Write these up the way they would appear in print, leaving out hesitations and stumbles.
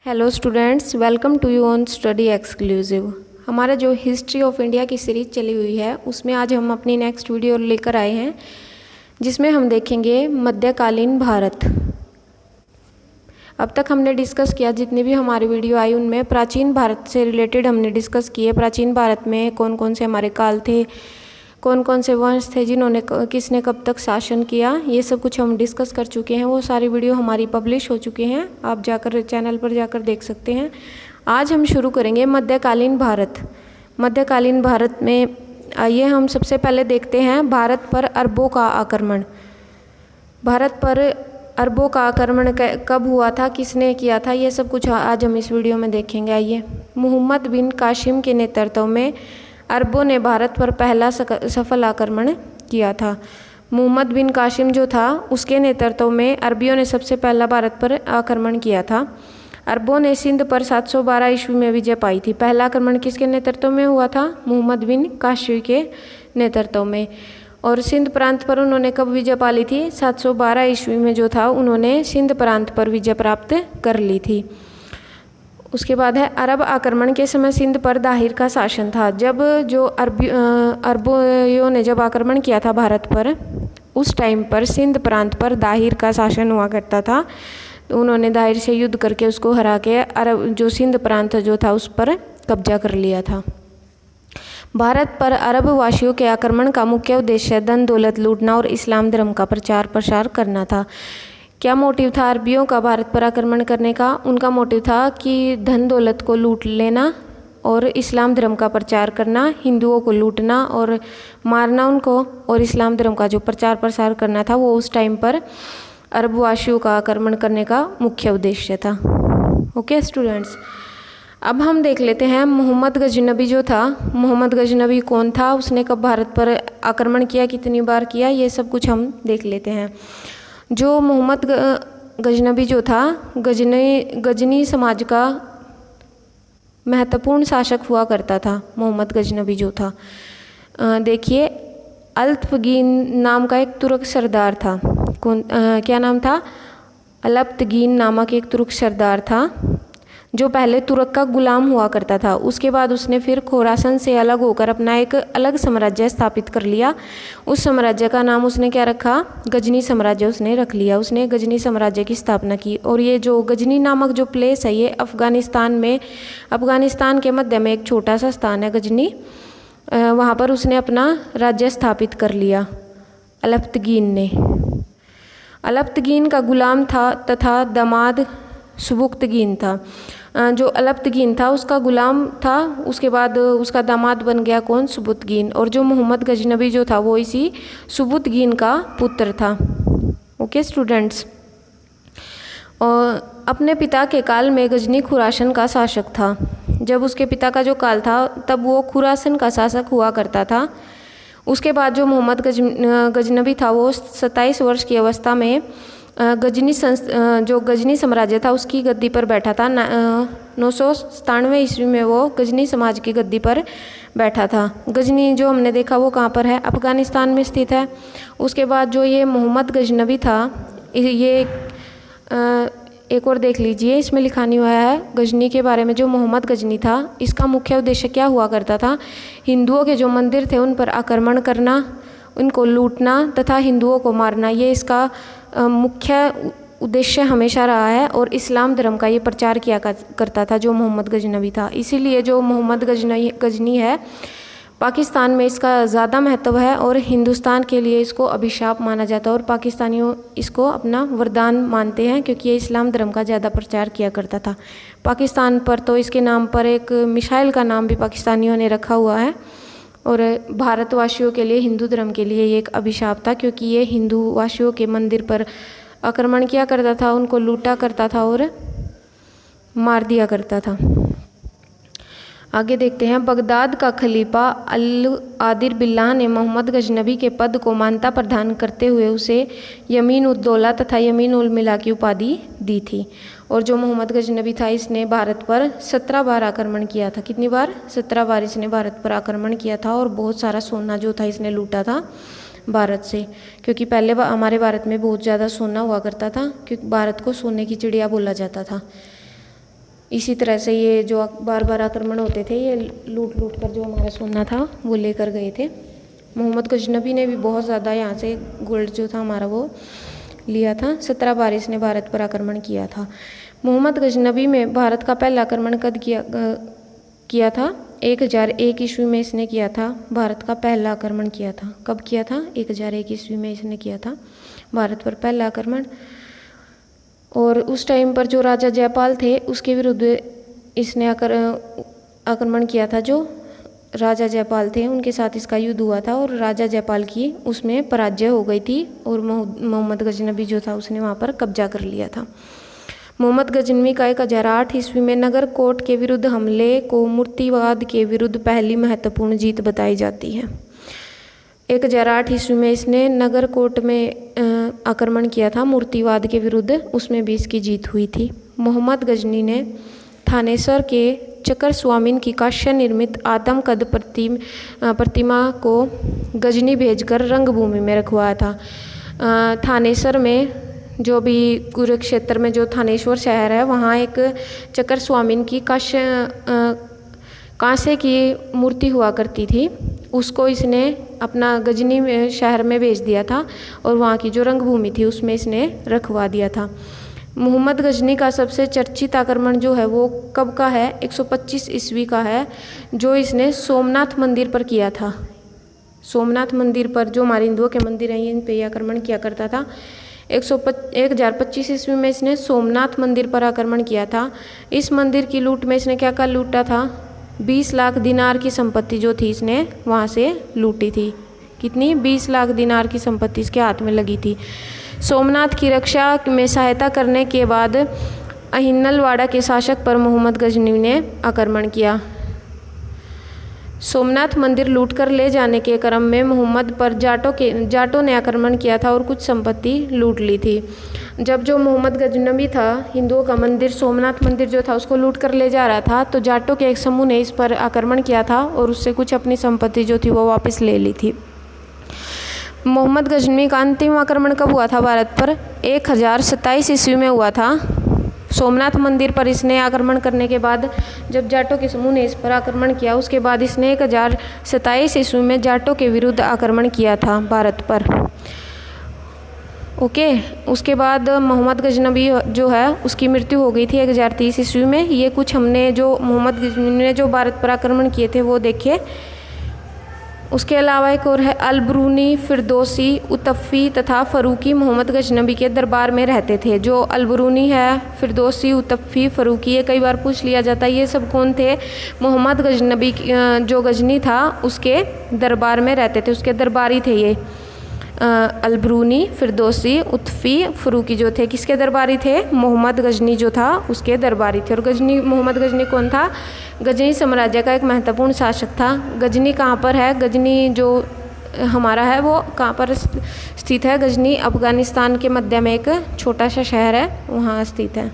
Hello students, welcome to you on study exclusive. हमारा जो history of India की series चली हुई है उसमें आज हम अपनी नेक्स्ट वीडियो लेकर आए हैं, जिसमें हम देखेंगे मध्यकालीन भारत। अब तक हमने डिस्कस किया, जितनी भी हमारी वीडियो आई उनमें प्राचीन भारत से रिलेटेड हमने डिस्कस किए। प्राचीन भारत में कौन कौन से हमारे काल थे, कौन कौन से वंश थे, जिन्होंने किसने कब तक शासन किया, ये सब कुछ हम डिस्कस कर चुके हैं। वो सारी वीडियो हमारी पब्लिश हो चुके हैं, आप जाकर चैनल पर जाकर देख सकते हैं। आज हम शुरू करेंगे मध्यकालीन भारत। मध्यकालीन भारत में आइए हम सबसे पहले देखते हैं भारत पर अरबों का आक्रमण। भारत पर अरबों का आक्रमण कब हुआ था, किसने किया था, ये सब कुछ आज हम इस वीडियो में देखेंगे। आइए, मोहम्मद बिन कासिम के नेतृत्व में अरबों ने भारत पर पहला सफल आक्रमण किया था। मोहम्मद बिन कासिम जो था, उसके नेतृत्व में अरबियों ने सबसे पहला भारत पर आक्रमण किया था। अरबों ने सिंध पर 712 ईस्वी में विजय पाई थी। पहला आक्रमण किसके नेतृत्व में हुआ था? मोहम्मद बिन कासिम के नेतृत्व में। और सिंध प्रांत पर उन्होंने कब विजय पा ली थी? 712 ईस्वी में जो था उन्होंने सिंध प्रांत पर विजय प्राप्त कर ली थी। उसके बाद है अरब आक्रमण के समय सिंध पर दाहिर का शासन था। जब जो अरबियों ने जब आक्रमण किया था भारत पर, उस टाइम पर सिंध प्रांत पर दाहिर का शासन हुआ करता था। तो उन्होंने दाहिर से युद्ध करके उसको हरा के अरब जो सिंध प्रांत जो था उस पर कब्जा कर लिया था। भारत पर अरब वासियों के आक्रमण का मुख्य उद्देश्य धन दौलत लूटना और इस्लाम धर्म का प्रचार प्रसार करना था। क्या मोटिव था अरबियों का भारत पर आक्रमण करने का? उनका मोटिव था कि धन दौलत को लूट लेना और इस्लाम धर्म का प्रचार करना, हिंदुओं को लूटना और मारना उनको, और इस्लाम धर्म का जो प्रचार प्रसार करना था वो उस टाइम पर अरबवासियों का आक्रमण करने का मुख्य उद्देश्य था। ओके स्टूडेंट्स, अब हम देख लेते हैं मोहम्मद गजनबी जो था। मोहम्मद गजनबी कौन था, उसने कब भारत पर आक्रमण किया, कितनी बार किया, ये सब कुछ हम देख लेते हैं। जो मोहम्मद गजनबी जो था, गजनी समाज का महत्वपूर्ण शासक हुआ करता था। मोहम्मद गजनबी जो था, देखिए, अल्तफगीन नाम का एक तुर्क सरदार था। क्या नाम था? अल्तफगीन नामक एक तुर्क सरदार था, जो पहले तुर्क का गुलाम हुआ करता था। उसके बाद उसने फिर खोरासन से अलग होकर अपना एक अलग साम्राज्य स्थापित कर लिया। उस साम्राज्य का नाम उसने क्या रखा? गजनी साम्राज्य उसने रख लिया। उसने गजनी साम्राज्य की स्थापना की। और ये जो गजनी नामक जो प्लेस है, ये अफगानिस्तान के मध्य में एक छोटा सा स्थान है गजनी। वहाँ पर उसने अपना राज्य स्थापित कर लिया अल्तफगीन ने। अल्तफगीन का गुलाम था तथा दामाद सुबुक्तगीन था। जो अल्तफगीन था उसका गुलाम था, उसके बाद उसका दामाद बन गया कौन? सुबुक्तगीन। और जो मोहम्मद गजनबी जो था वो इसी सुबुक्तगीन का पुत्र था। ओके स्टूडेंट्स, और अपने पिता के काल में गजनी खुरासन का शासक था। जब उसके पिता का जो काल था तब वो खुरासन का शासक हुआ करता था। उसके बाद जो मोहम्मद गजनबी था वो 27 वर्ष की अवस्था में जो गजनी साम्राज्य था उसकी गद्दी पर बैठा था। 997 ईस्वी में वो गजनी समाज की गद्दी पर बैठा था। गजनी जो हमने देखा वो कहाँ पर है? अफगानिस्तान में स्थित है। उसके बाद जो ये मोहम्मद गजनबी था, ये एक और देख लीजिए, इसमें लिखा नहीं हुआ है गजनी के बारे में। जो मोहम्मद गजनी था, इसका मुख्य उद्देश्य क्या हुआ करता था? हिंदुओं के जो मंदिर थे उन पर आक्रमण करना, उनको लूटना तथा हिंदुओं को मारना, ये इसका मुख्य उद्देश्य हमेशा रहा है। और इस्लाम धर्म का ये प्रचार किया करता था जो मोहम्मद गजनबी था। इसीलिए जो मोहम्मद गजनी है, पाकिस्तान में इसका ज़्यादा महत्व है और हिंदुस्तान के लिए इसको अभिशाप माना जाता है। और पाकिस्तानियों इसको अपना वरदान मानते हैं, क्योंकि ये इस्लाम धर्म का ज़्यादा प्रचार किया करता था। पाकिस्तान पर तो इसके नाम पर एक मिसाइल का नाम भी पाकिस्तानियों ने रखा हुआ है। और भारतवासियों के लिए, हिंदू धर्म के लिए ये एक अभिशाप था, क्योंकि ये हिंदू वासियों के मंदिर पर आक्रमण किया करता था, उनको लूटा करता था और मार दिया करता था। आगे देखते हैं, बगदाद का खलीफा अल-आदिल बिल्लाह ने मोहम्मद गजनबी के पद को मान्यता प्रदान करते हुए उसे यमीन उद दौला तथा यमीन उल मिला की उपाधि दी थी। और जो मोहम्मद गजनबी था, इसने भारत पर 17 बार आक्रमण किया था। कितनी बार? 17 बार इसने भारत पर आक्रमण किया था। और बहुत सारा सोना जो था इसने लूटा था भारत से, क्योंकि पहले हमारे भारत में बहुत ज़्यादा सोना हुआ करता था, क्योंकि भारत को सोने की चिड़िया बोला जाता था। इसी तरह से ये जो बार बार आक्रमण होते थे, ये लूट लूट कर जो हमारा सोना था वो लेकर गए थे। मोहम्मद गजनबी ने भी बहुत ज़्यादा यहाँ से गोल्ड जो था हमारा वो लिया था। 17 बार इसने भारत पर आक्रमण किया था। मोहम्मद गजनबी में भारत का पहला आक्रमण कब किया था? 1001 ईस्वी में इसने किया था, भारत का पहला आक्रमण किया था। कब किया था? 1001 ईस्वी में इसने किया था भारत पर पहला आक्रमण। और उस टाइम पर जो राजा जयपाल थे उसके विरुद्ध इसने आक्रमण किया था। जो राजा जयपाल थे उनके साथ इसका युद्ध हुआ था और राजा जयपाल की उसमें पराजय हो गई थी और मोहम्मद गजनबी जो था उसने वहाँ पर कब्जा कर लिया था। मोहम्मद गजनवी का 1008 ईस्वी में नगरकोट के विरुद्ध हमले को मूर्तिवाद के विरुद्ध पहली महत्वपूर्ण जीत बताई जाती है। 1008 ईस्वी में इसने नगरकोट में आक्रमण किया था मूर्तिवाद के विरुद्ध, उसमें भी इसकी जीत हुई थी। मोहम्मद गजनी ने थानेसर के चकर स्वामिन की काष्य निर्मित आदमकद प्रतिमा को गजनी भेजकर रंगभूमि में रखवाया था। थानेसर में जो भी कुरुक्षेत्र में जो थानेश्वर शहर है वहाँ एक चकर स्वामिन की कांसे की मूर्ति हुआ करती थी, उसको इसने अपना गजनी में शहर में भेज दिया था और वहाँ की जो रंगभूमि थी उसमें इसने रखवा दिया था। मोहम्मद गजनी का सबसे चर्चित आक्रमण जो है वो कब का है? 125 ईस्वी का है, जो इसने सोमनाथ मंदिर पर किया था। सोमनाथ मंदिर पर जो हमारे हिंदुओं के मंदिर हैं इन पे आक्रमण किया करता था। 1025 ईस्वी में इसने सोमनाथ मंदिर पर आक्रमण किया था। इस मंदिर की लूट में इसने क्या क्या लूटा था? 20 लाख दिनार की संपत्ति जो थी इसने वहाँ से लूटी थी। कितनी? 20 लाख दिनार की संपत्ति इसके हाथ में लगी थी। सोमनाथ की रक्षा में सहायता करने के बाद अहिन्नलवाड़ा के शासक पर मोहम्मद गजनी ने आक्रमण किया। सोमनाथ मंदिर लूटकर ले जाने के क्रम में मोहम्मद पर जाटों ने आक्रमण किया था और कुछ संपत्ति लूट ली थी। जब जो मोहम्मद गजनबी था हिंदुओं का मंदिर सोमनाथ मंदिर जो था उसको लूट कर ले जा रहा था, तो जाटों के एक समूह ने इस पर आक्रमण किया था और उससे कुछ अपनी संपत्ति जो थी वो वापस ले ली थी। मोहम्मद गजनवी का अंतिम आक्रमण कब हुआ था भारत पर? 1027 ईस्वी में हुआ था। सोमनाथ मंदिर पर इसने आक्रमण करने के बाद जब जाटों के समूह ने इस पर आक्रमण किया उसके बाद इसने 1027 ईस्वी में जाटों के विरुद्ध आक्रमण किया था भारत पर। ओके, उसके बाद मोहम्मद गजनबी जो है उसकी मृत्यु हो गई थी 1030 ईस्वी में। ये कुछ हमने जो मोहम्मद गजनवी ने जो भारत पर आक्रमण किए थे वो देखे। उसके अलावा एक और है अलबरूनी, फिरदौसी, उतफ़ी तथा फ़रूकी मोहम्मद गजनबी के दरबार में रहते थे। जो अलबरूनी है, फिरदौसी, उतफ़ी, फ़रूकी, ये कई बार पूछ लिया जाता है ये सब कौन थे? मोहम्मद गजनबी जो गजनी था उसके दरबार में रहते थे, उसके दरबारी थे ये। अलबरूनी, फिरदौसी, उतफ़ी, फ़रूकी जो थे किसके दरबारी थे? मोहम्मद गजनी जो था उसके दरबारी थे। और मोहम्मद गजनी कौन था? गजनी साम्राज्य का एक महत्वपूर्ण शासक था। गजनी कहाँ पर है? गजनी जो हमारा है वो कहाँ पर स्थित है? गजनी अफ़गानिस्तान के मध्य में एक छोटा सा शहर है, वहाँ स्थित है।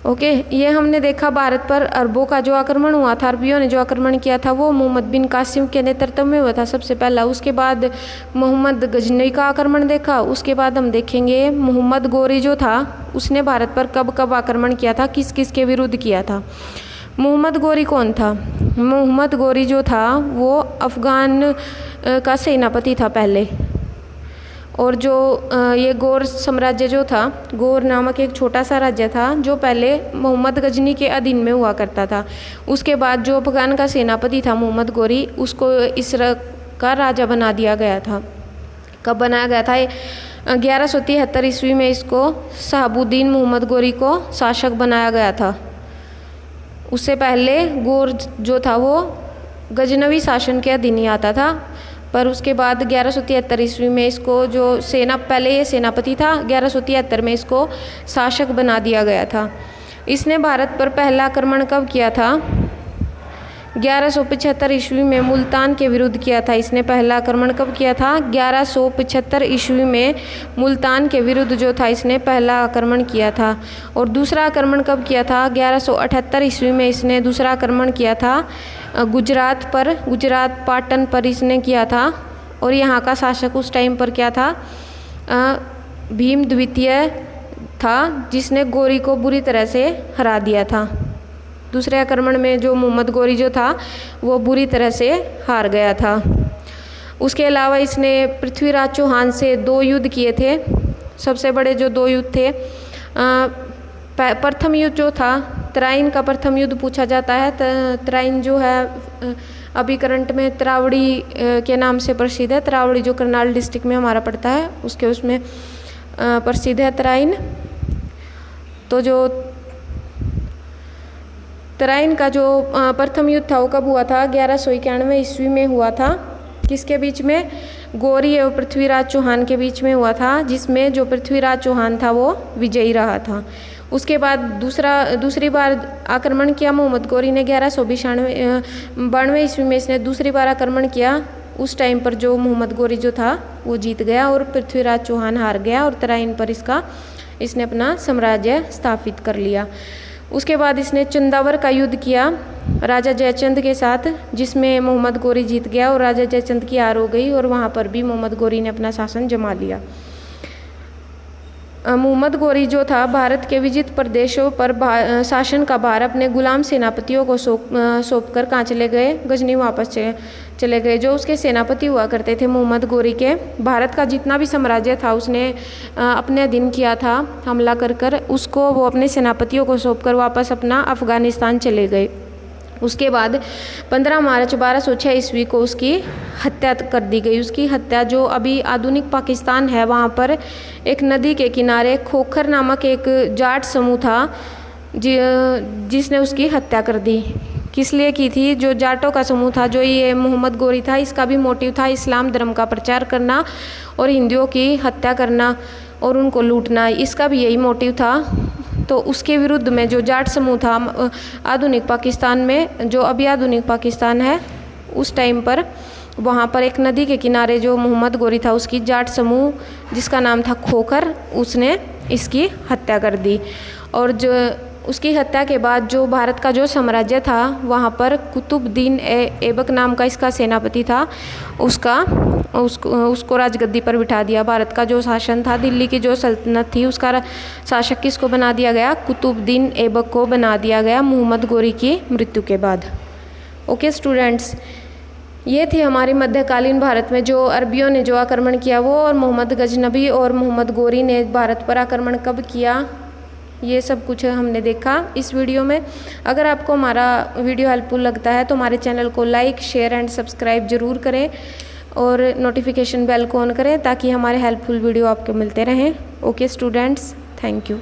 ओके, ये हमने देखा भारत पर अरबों का जो आक्रमण हुआ था, अरबियों ने जो आक्रमण किया था वो मोहम्मद बिन कासिम के नेतृत्व में हुआ था सबसे पहला। उसके बाद मोहम्मद गजनी का आक्रमण देखा। उसके बाद हम देखेंगे मोहम्मद गोरी जो था उसने भारत पर कब कब आक्रमण किया था, किस किस के विरुद्ध किया था। मोहम्मद गोरी कौन था? मोहम्मद गोरी जो था वो अफ़गान का सेनापति था पहले। और जो ये गौर साम्राज्य जो था, गौर नामक एक छोटा सा राज्य था जो पहले मोहम्मद गजनी के अधीन में हुआ करता था। उसके बाद जो अफ़गान का सेनापति था मोहम्मद गोरी, उसको इस का राजा बना दिया गया था। कब बनाया गया था? 1173 ईस्वी में इसको शहाबुद्दीन मोहम्मद गोरी को शासक बनाया गया था। उससे पहले गौर जो था वो गजनवी शासन के अधीन ही आता था, पर उसके बाद 1173 ईस्वी में इसको जो पहले ये सेनापति था, 1173 में इसको शासक बना दिया गया था। इसने भारत पर पहला आक्रमण कब किया था? 1175 ईस्वी में मुल्तान के विरुद्ध किया था। इसने पहला आक्रमण कब किया था? 1175 ईस्वी में मुल्तान के विरुद्ध जो था इसने पहला आक्रमण किया था। और दूसरा आक्रमण कब किया था? 1178 ईस्वी में इसने दूसरा आक्रमण किया था गुजरात पर, गुजरात पाटन पर इसने किया था। और यहाँ का शासक उस टाइम पर क्या था? भीम द्वितीय था जिसने गोरी को बुरी तरह से हरा दिया था। दूसरे आक्रमण में जो मोहम्मद गोरी जो था वो बुरी तरह से हार गया था। उसके अलावा इसने पृथ्वीराज चौहान से 2 युद्ध किए थे। सबसे बड़े जो 2 युद्ध थे, प्रथम युद्ध जो था तराइन का प्रथम युद्ध पूछा जाता है। तराइन जो है अभी करंट में तरावड़ी के नाम से प्रसिद्ध है। तरावड़ी जो करनाल डिस्ट्रिक्ट में हमारा पड़ता है उसमें प्रसिद्ध है तराइन। तो जो तराइन का जो प्रथम युद्ध था वो कब हुआ था? 1191 ईस्वी में हुआ था। किसके बीच में? गोरी और पृथ्वीराज चौहान के बीच में हुआ था, जिसमें जो पृथ्वीराज चौहान था वो विजयी रहा था। उसके बाद दूसरी बार आक्रमण किया मोहम्मद गोरी ने 1192 ईस्वी में इसने दूसरी बार आक्रमण किया। उस टाइम पर जो मोहम्मद गोरी जो था वो जीत गया और पृथ्वीराज चौहान हार गया और तराइन पर इसने अपना साम्राज्य स्थापित कर लिया। उसके बाद इसने चंदावर का युद्ध किया राजा जयचंद के साथ, जिसमें मोहम्मद गोरी जीत गया और राजा जयचंद की हार हो गई और वहाँ पर भी मोहम्मद गोरी ने अपना शासन जमा लिया। मोहम्मद गोरी जो था भारत के विजित प्रदेशों पर शासन का भार अपने गुलाम सेनापतियों को सौंप कर कहाँ चले गए? गजनी वापस चले गए। जो उसके सेनापति हुआ करते थे मोहम्मद गोरी के, भारत का जितना भी साम्राज्य था उसने अपने अधीन किया था हमला कर उसको वो अपने सेनापतियों को सौंप कर वापस अपना अफगानिस्तान चले गए। उसके बाद 15 मार्च 1206 ईस्वी को उसकी हत्या कर दी गई। उसकी हत्या जो अभी आधुनिक पाकिस्तान है वहाँ पर एक नदी के किनारे खोखर नामक एक जाट समूह था जिसने उसकी हत्या कर दी। किस लिए की थी? जो जाटों का समूह था, जो ये मोहम्मद गोरी था, इसका भी मोटिव था इस्लाम धर्म का प्रचार करना और हिंदुओं की हत्या करना और उनको लूटना, इसका भी यही मोटिव था। तो उसके विरुद्ध में जो जाट समूह था आधुनिक पाकिस्तान में, जो अभी आधुनिक पाकिस्तान है, उस टाइम पर वहाँ पर एक नदी के किनारे जो मोहम्मद गोरी था उसकी जाट समूह जिसका नाम था खोखर, उसने इसकी हत्या कर दी। और जो उसकी हत्या के बाद जो भारत का जो साम्राज्य था वहाँ पर कुतुबुद्दीन ऐबक नाम का इसका सेनापति था, उसको राजगद्दी पर बिठा दिया। भारत का जो शासन था, दिल्ली की जो सल्तनत थी, उसका शासक किसको बना दिया गया? कुतुबुद्दीन ऐबक को बना दिया गया मोहम्मद गोरी की मृत्यु के बाद। ओके स्टूडेंट्स, ये थी हमारी मध्यकालीन भारत में जो अरबियों ने जो आक्रमण किया वो, और मोहम्मद गजनबी और मोहम्मद गोरी ने भारत पर आक्रमण कब किया, ये सब कुछ हमने देखा इस वीडियो में। अगर आपको हमारा वीडियो हेल्पफुल लगता है तो हमारे चैनल को लाइक, शेयर एंड सब्सक्राइब ज़रूर करें और नोटिफिकेशन बेल को ऑन करें ताकि हमारे हेल्पफुल वीडियो आपको मिलते रहें। Okay students, thank you.